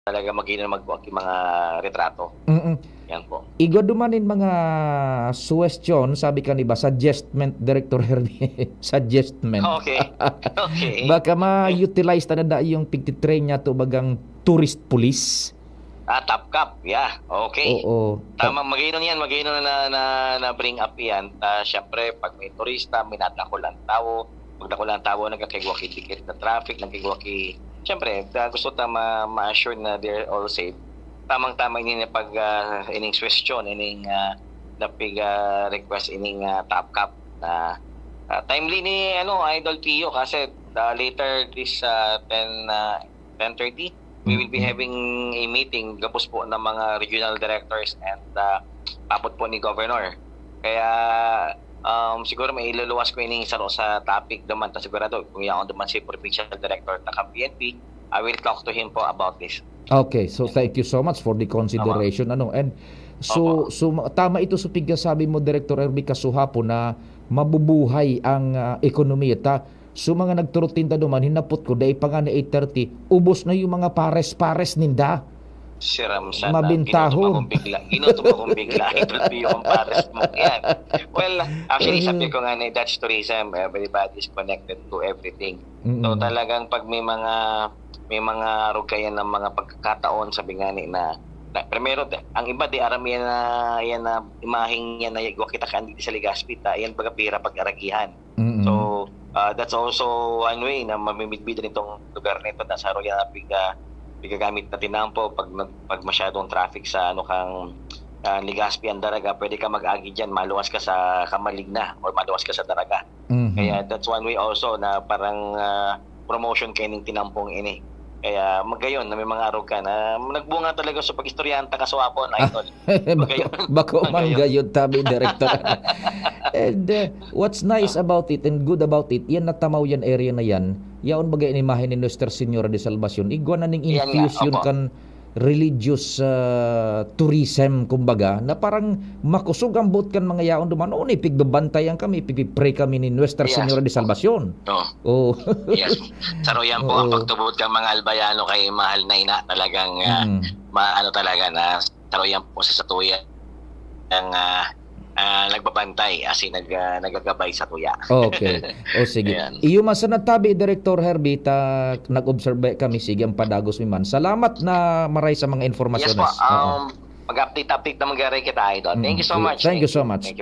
talaga magiinom magbuwag yung mga retrato. Mm. Yan po. Igo dumanin mga suggestion, sabi ka ni ba, suggestment, Director Herbie. Suggestment. Okay. Okay. Baka ma-utilize na da yung pigtitrain niya to bagang tourist police. Top cup. Yeah. Okay. Oo. Tama, magiinom yan. Magiinom na bring up yan. Siyempre, pag may turista, may nadakulang tao. Pag dakulang tao, nagkakigwaki ticket na traffic, nagkigwaki. Siyempre, gusto ta ma-assure na they're all safe. Tamang-tama ini na pag ining question, ining napig request ining top cup na timely ni Idol Pio kasi later this 10:30 we will be having a meeting gapos po ng mga regional directors and papot po ni Governor. Kaya siguro may iluluwas ko ining saro sa topic naman ta sigurado kung yaon naman si Provincial Director ng PNP, I will talk to him po about this. Okay, so thank you so much for the consideration. And so tama ito sa sabi mo, Director Herbie Casuhapo, na mabubuhay ang ekonomiya ta. So mga nagturutinda duman, hinapot ko dahil pa nga na 8:30, ubos na yung mga pares-pares ninda. Siram sana. Mabintahon. Ginuto mo kong bigla. Idol Pio kung pares mo yan. Well, actually, sabi ko nga na Dutch tourism, everybody is connected to everything. So talagang pag may mga rugayan ng mga pagkakataon, sabi nga na primero, ang iba di arami yan na imahing yan na igwa kita kandi sa Legazpi, yan baga pira pag-aragihan. So that's also one way na mamimidbid rin itong lugar nito na sa Royal bigagamit na tinampo pag masyadong traffic sa kang Legazpi ang Daraga, pwede ka mag-agi dyan, maluwas ka sa Kamaligna or maluwas ka sa Daraga. Kaya that's one way also na parang promotion kayo ng tinampong ini. Kaya magayon na may mga arog ka na nagbunga talaga sa pag-istoryanta kasuapo na Idol. Bako magayon tabi, Director. And what's nice about it and good about it, yan natamaw yan area na yan, yaon bagay ni imahe ni Nuestra Señora de Salvacion, igwa na ning infuse yun kan religious tourism kumbaga, na parang makusog ang boat kan mga yaon duman, pigbabantayan kami, pigpipray kami ni Nuestra Señora de Salvacion. Yes. Saro yan po ang pagtubot ka mga albayano kay mahal na ina talagang talaga na saro yan po sa tuya ang nagbabantay as in nagagabay sa tuya. Okay. Sige. Iyo man sa natabi, Director Herbie, nag-observe kami, sige ang padagos mi man. Salamat na maray sa mga informasyon. Yes po. Mag-update na magaray kita, Idol. Thank you so much. Thank you so much.